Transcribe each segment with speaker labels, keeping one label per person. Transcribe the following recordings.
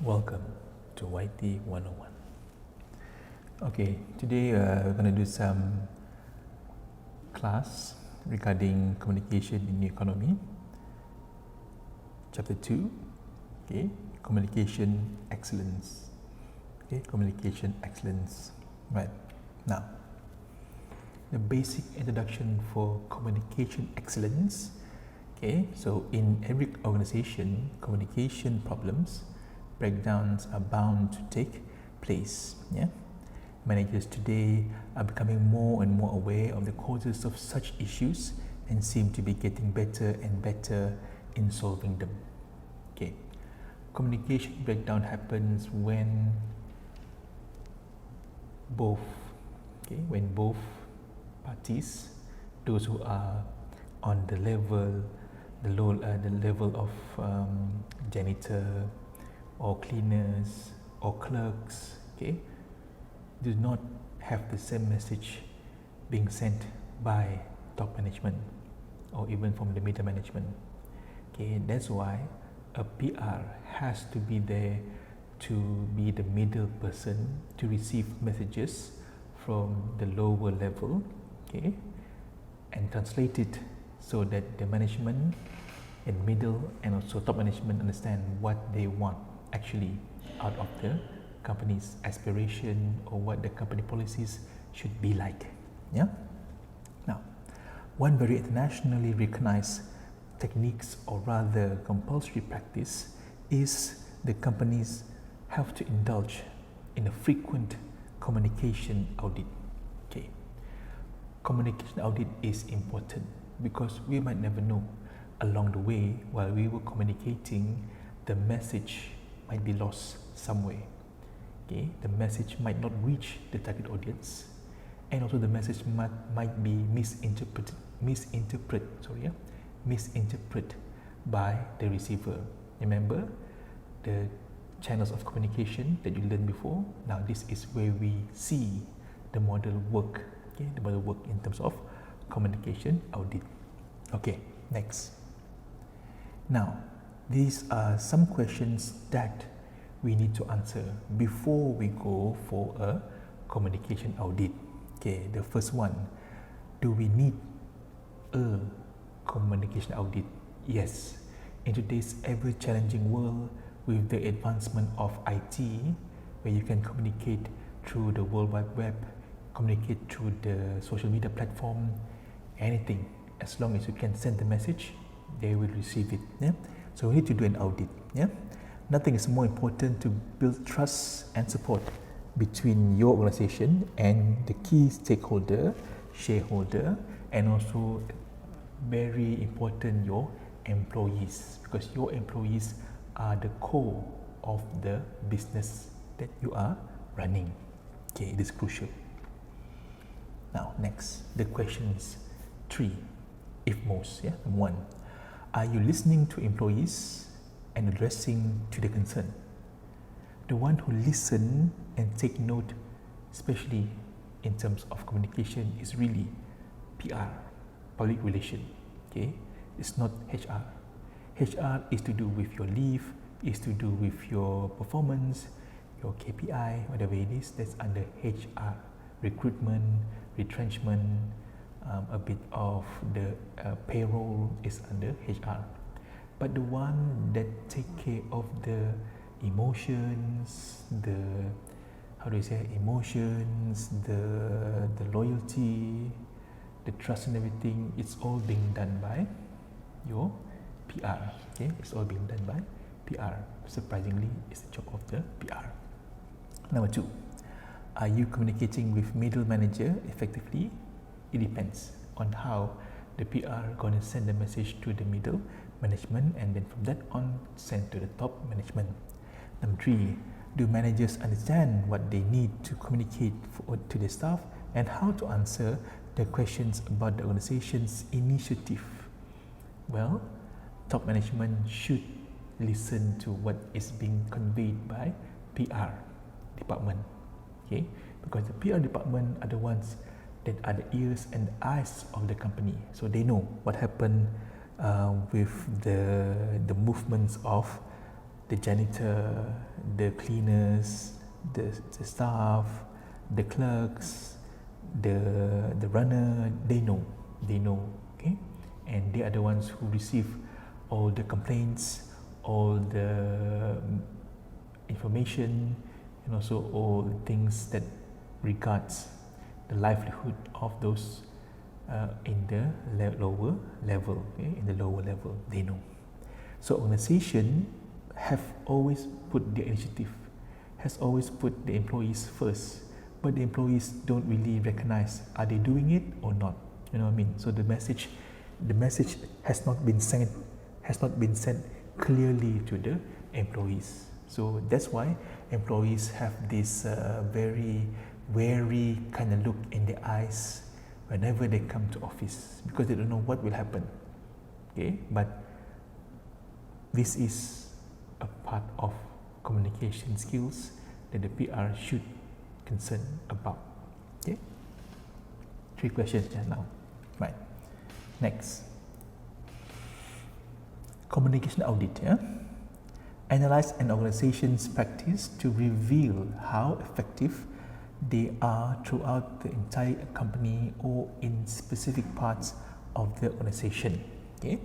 Speaker 1: Welcome to YT101. Okay, today we're going to do some class regarding communication in the economy. Chapter 2, okay, communication excellence. Okay, communication excellence. Right, now, the basic introduction for communication excellence. Okay, so in every organization, communication problems, breakdowns are bound to take place. Yeah, managers today are becoming more and more aware of the causes of such issues and seem to be getting better and better in solving them. Okay, communication breakdown happens when both parties, those who are on the level of janitor or cleaners or clerks, okay, do not have the same message being sent by top management or even from the middle management. Okay, that's why a PR has to be there to be the middle person to receive messages from the lower level, okay, and translate it so that the management and middle and also top management understand what they want actually out of the company's aspiration or what the company policies should be like. Yeah. Now, one very internationally recognized techniques, or rather compulsory practice, is the companies have to indulge in a frequent communication audit. Okay, communication audit is important because we might never know along the way while we were communicating, the message might be lost somewhere. Okay, the message might not reach the target audience, and also the message might be misinterpreted by the receiver. Remember the channels of communication that you learned before. Now this is where we see the model work. Okay, the model work in terms of communication audit. Okay, next. Now, these are some questions that we need to answer before we go for a communication audit. Okay, the first one, do we need a communication audit? Yes. In today's ever-challenging world, with the advancement of IT, where you can communicate through the World Wide Web, communicate through the social media platform, anything, as long as you can send the message, they will receive it. Yeah? So we need to do an audit. Yeah? Nothing is more important to build trust and support between your organization and the key stakeholder, shareholder, and also very important, your employees, because your employees are the core of the business that you are running. Okay, it is crucial. Now, next, the questions 3, if most. Yeah, 1, are you listening to employees and addressing to the concern? The one who listen and take note, especially in terms of communication, is really PR, public relation. Okay, it's not HR. HR is to do with your leave, is to do with your performance, your KPI, whatever it is, that's under HR. Recruitment, retrenchment, a bit of the payroll is under HR. But the one that take care of the emotions, the loyalty, the trust and everything, it's all being done by your PR. Okay, it's all being done by PR. Surprisingly, it's the job of the PR. Number 2, are you communicating with middle manager effectively? It depends on how the PR gonna send the message to the middle management, and then from that on send to the top management. Number 3, do managers understand what they need to communicate to the staff and how to answer the questions about the organization's initiative? Well, top management should listen to what is being conveyed by PR department. Okay, because the PR department are the ones that are the ears and eyes of the company, so they know what happened with the movements of the janitor, the cleaners, the staff, the clerks, the runner. They know, okay, and they are the ones who receive all the complaints, all the information, and also all the things that regards the livelihood of those in the lower level. Okay? In the lower level, they know. So organization have always put the initiative, has always put the employees first, but the employees don't really recognize, are they doing it or not? You know what I mean? So the message has not been sent clearly to the employees. So that's why employees have this very wary kind of look in their eyes whenever they come to office, because they don't know what will happen. Okay, but this is a part of communication skills that the PR should concern about. Okay, 3 questions just now. Right. Next, communication audit. Yeah, analyze an organization's practice to reveal how effective they are throughout the entire company or in specific parts of the organization. Okay,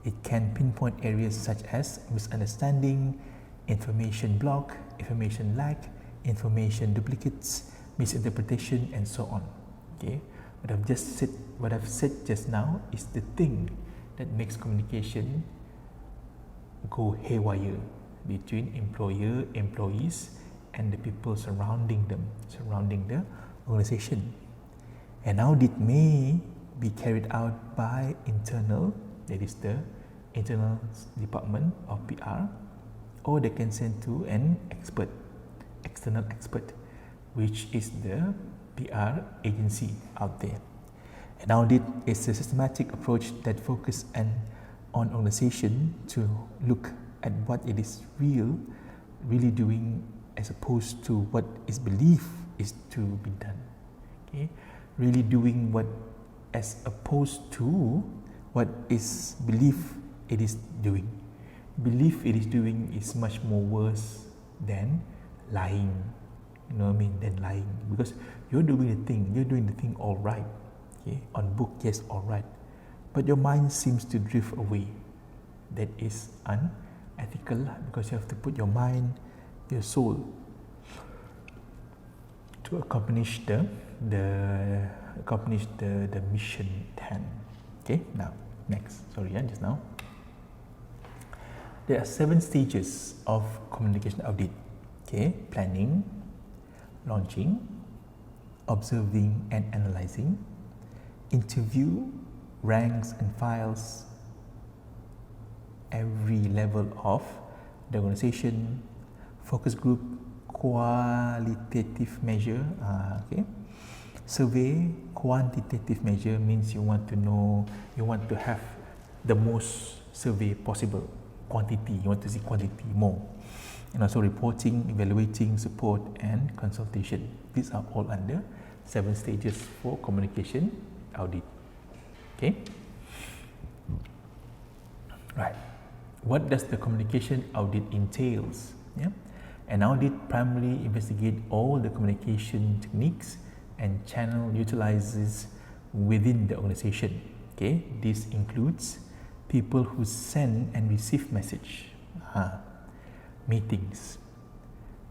Speaker 1: it can pinpoint areas such as misunderstanding, information block, information lag, information duplicates, misinterpretation, and so on. Okay, what I've said just now is the thing that makes communication go haywire between employer, employees, and the people surrounding the organization. An audit may be carried out by internal, that is the internal department of PR, or they can send to an external expert, which is the PR agency out there. An audit is a systematic approach that focuses on organization to look at what it is really doing, as opposed to what is believed is to be done. Okay, really doing what, as opposed to what is believed it is doing. Belief it is doing is much more worse than lying. You know what I mean? Than lying, because you're doing the thing all right. Okay, on book, yes, all right, but your mind seems to drift away. That is unethical, because you have to put your mind, your soul, to accomplish the mission at hand. Okay, now next. Sorry, just now. There are 7 stages of communication audit. Okay, planning, launching, observing and analyzing, interview, ranks and files, every level of the organization, focus group, qualitative measure. Okay, survey, quantitative measure means you want to have the most survey possible. Quantity, you want to see quantity more. And also reporting, evaluating, support and consultation. These are all under 7 stages for communication audit. Okay, right. What does the communication audit entails? Yeah, an audit primarily investigates all the communication techniques and channel utilizes within the organization. Okay, this includes people who send and receive message, meetings,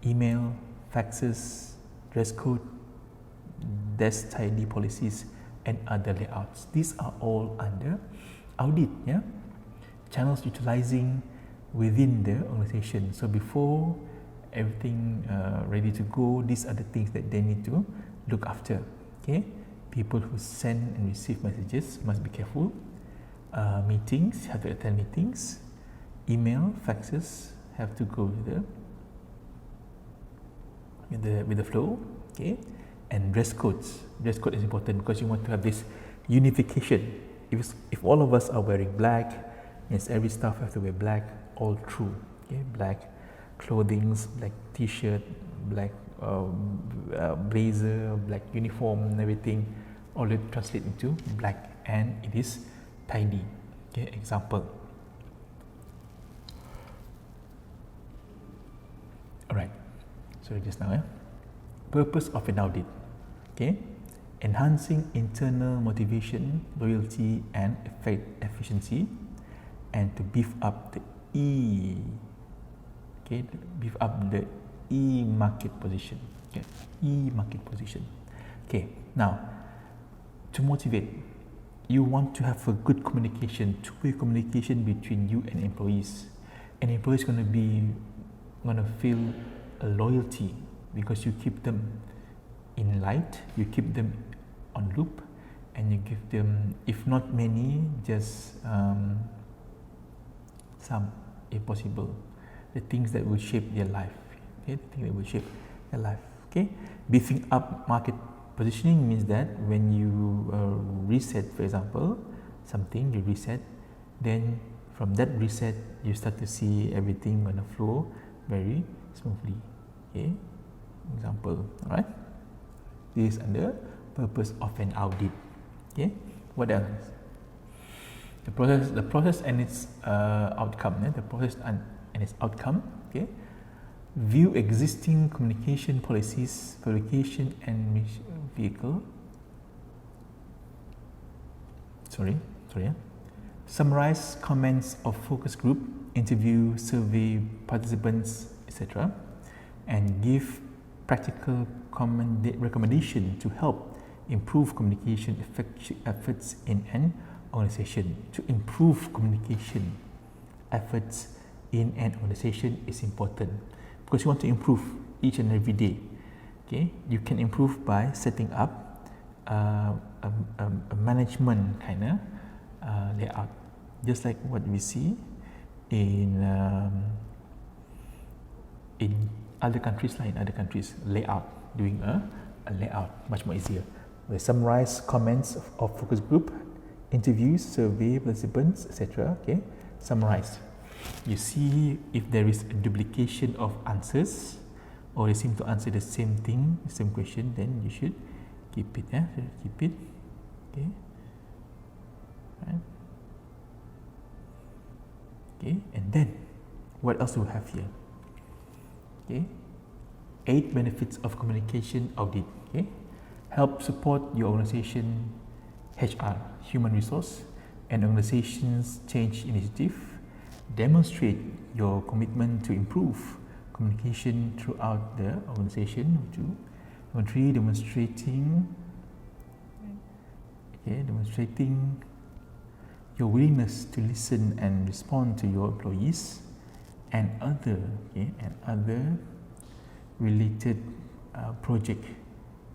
Speaker 1: email, faxes, dress code, desk tidy policies, and other layouts. These are all under audit. Yeah, channels utilizing within the organization. So before everything ready to go, these are the things that they need to look after. Okay, people who send and receive messages must be careful. Meetings, have to attend meetings. Email, faxes have to go with the flow. Okay, and dress codes. Dress code is important because you want to have this unification. If all of us are wearing black, means every staff have to wear black all through. Okay, black clothing, black t-shirt, black blazer, black uniform, and everything. All it translate into black, and it is tidy. Okay, example. Alright, sorry just now. Purpose of an audit. Okay, enhancing internal motivation, loyalty, and efficiency, and to beef up the beef up the market position. Okay, market position. Okay, now to motivate, you want to have a good communication, two-way communication between you and employees. And employees gonna feel a loyalty because you keep them in light, you keep them on loop, and you give them, if not many, just some, if possible, the things that will shape their life. Okay, the things that will shape their life. Okay, beefing up market positioning means that when you reset, for example, something you reset, then from that reset you start to see everything gonna flow very smoothly. Okay, example. All right, this is under purpose of an audit. Okay, what else? The process and its outcome. The process and its outcome. Okay, view existing communication policies, verification and vehicle. Summarize comments of focus group, interview, survey participants, etc., and give practical recommendation to help improve communication efforts in an organization. To improve communication efforts in an organization is important because you want to improve each and every day. Okay, you can improve by setting up a management kind of layout, just like what we see in other countries, layout, doing a layout much more easier. We summarize comments of focus group, interviews, survey participants, etc. Okay, summarize. You see if there is a duplication of answers or they seem to answer the same thing, the same question, then you should keep it. Keep it. Okay. Right. Okay, and then what else do we have here? Okay, 8 benefits of communication audit. Okay, help support your organization HR, human resource, and organization's change initiative. Demonstrate your commitment to improve communication throughout the organization. Number 3, demonstrating your willingness to listen and respond to your employees and other related project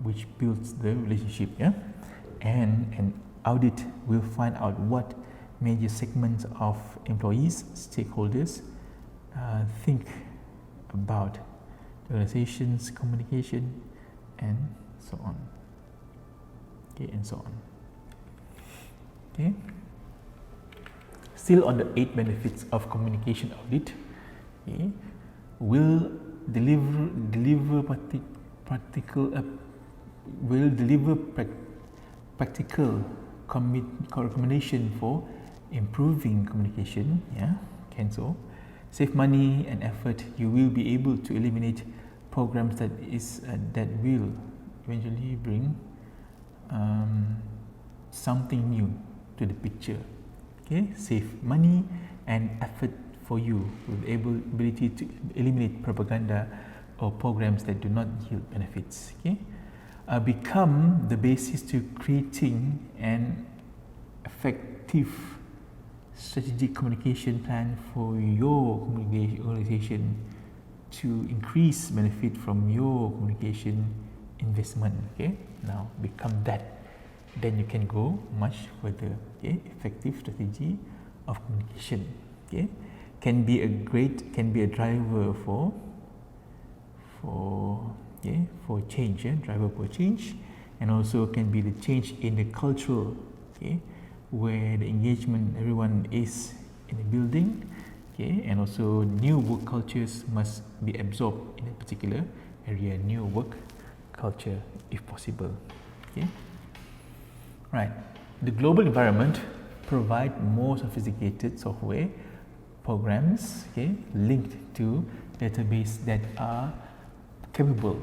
Speaker 1: which builds the relationship. And an audit will find out what major segments of employees, stakeholders think about the organization's communication, and so on. Okay, and so on. Okay. Still on the 8 benefits of communication audit. Okay, will deliver practical recommendation for improving communication. Cancel. Save money and effort. You will be able to eliminate programs that will eventually bring something new to the picture. Okay, save money and effort for you with the ability to eliminate propaganda or programs that do not yield benefits. Okay, become the basis to creating an effective strategic communication plan for your organization to increase benefit from your communication investment. Okay, now become that, then you can go much further. Okay, effective strategy of communication. Okay, can be a driver for change, driver for change, and also can be the change in the cultural, where the engagement, everyone is in a building, and also new work cultures must be absorbed in a particular area, new work culture if possible. Right, the global environment provide more sophisticated software programs, okay, linked to database that are capable,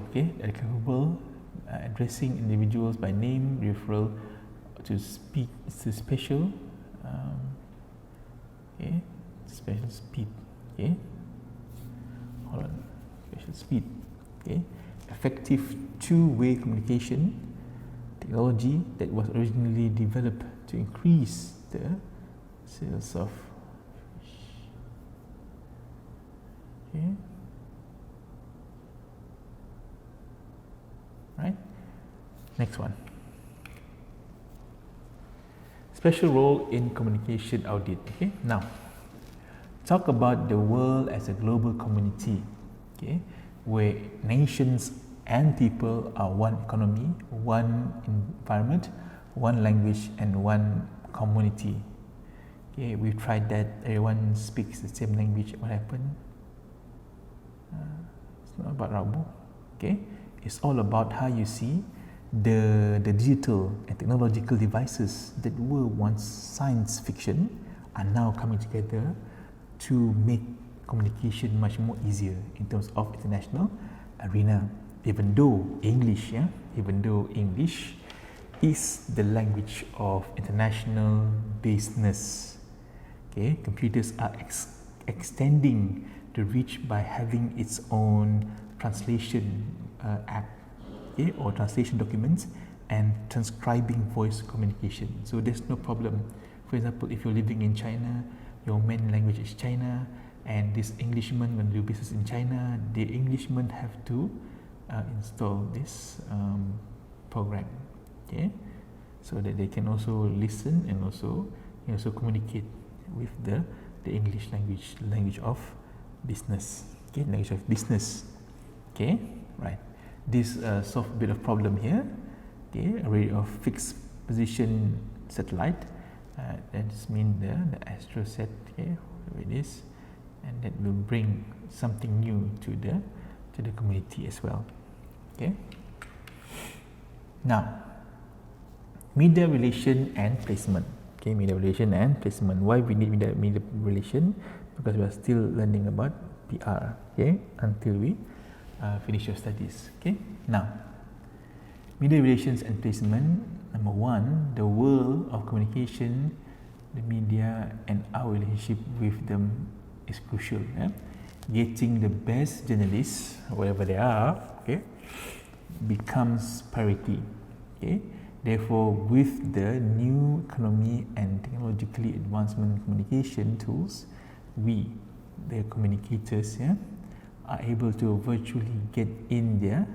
Speaker 1: addressing individuals by name, referral to speak to special, special speed, special speed, effective two-way communication technology that was originally developed to increase the sales of fish. Right? Next one. Special role in communication audit. Okay, now talk about the world as a global community, where nations and people are one economy, one environment, one language, and one community. Okay, we've tried that. Everyone speaks the same language. What happened? It's not about Rabu. Okay, it's all about how you see the digital and technological devices that were once science fiction are now coming together to make communication much more easier in terms of international arena. Even though English is the language of international business, computers are extending the reach by having its own translation app, or translation documents and transcribing voice communication. So there's no problem. For example, if you're living in China, your main language is China, and this Englishman when do business in China, the Englishman have to install this program, so that they can also listen and also communicate with the English language of business, language of business, right. This solve a bit of problem here, array of fixed position satellite, that means the astrosat, whatever it is, and that will bring something new to the community as well. Now, media relation and placement. Media relation and placement. Why we need media relation? Because we are still learning about PR. Until we finish your studies. Now, media relations and placement. Number one, the world of communication, the media, and our relationship with them is crucial. Getting the best journalists, wherever they are, becomes priority. Therefore, with the new economy and technologically advancement communication tools, we, the communicators, are able to virtually get in there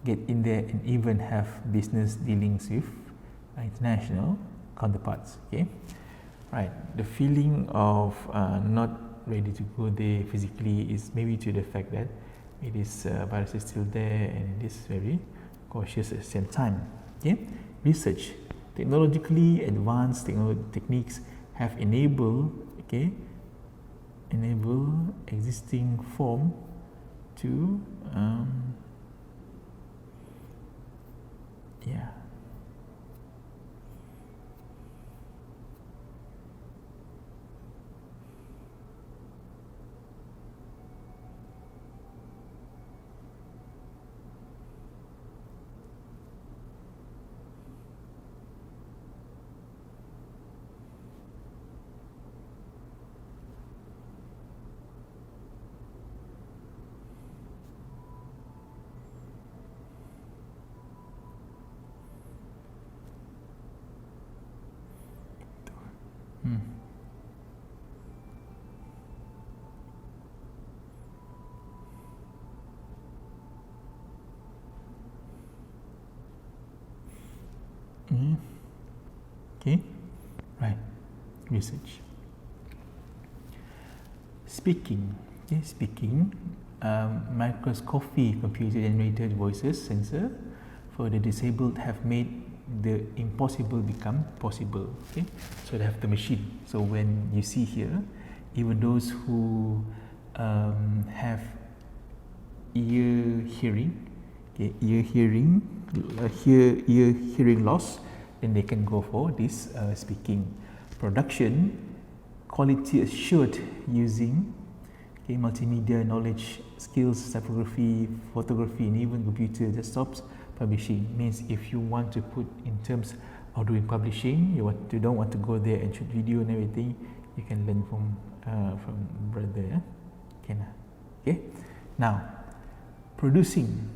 Speaker 1: and even have business dealings with international counterparts. Right. The feeling of not ready to go there physically is maybe to the fact that it is virus is still there and it is very cautious at the same time. Research. Technologically advanced techniques have enabled existing form to right. Research. Speaking. Microscopy computer generated voices sensor for the disabled have made the impossible become possible. So they have the machine. So when you see here, even those who have ear hearing loss, then they can go for this speaking. Production, quality assured using multimedia knowledge, skills, typography, photography, and even computer desktops. Publishing means if you want to put in terms of doing publishing, you don't want to go there and shoot video and everything, you can learn from brother. Yeah? Okay. Now, production,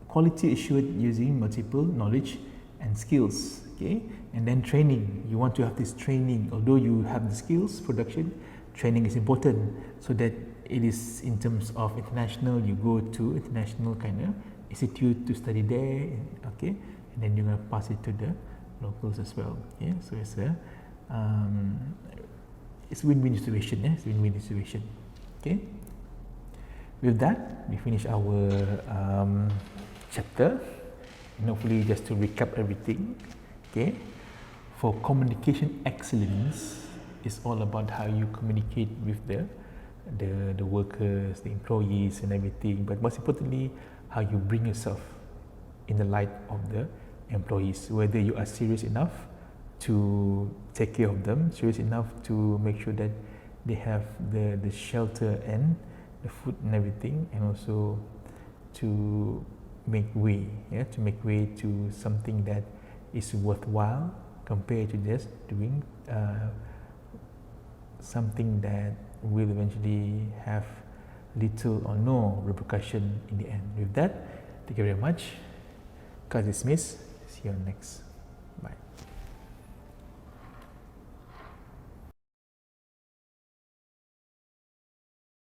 Speaker 1: quality assured using multiple knowledge and skills. Okay, and then training. You want to have this training, although you have the skills. Production, training is important so that it is in terms of international. You go to international kind of institute to study there. Okay, and then you're gonna pass it to the locals as well. Okay, so it's win-win situation. Yeah, it's win-win situation. Okay. With that, we finish our chapter, and hopefully just to recap everything. Okay, for communication excellence, it's all about how you communicate with the workers, the employees, and everything. But most importantly, how you bring yourself in the light of the employees. Whether you are serious enough to take care of them, serious enough to make sure that they have the shelter and the food and everything, and also to make way, to something that is worthwhile compared to just doing something that will eventually have little or no repercussion in the end. With that, thank you very much. Class dismissed. See you next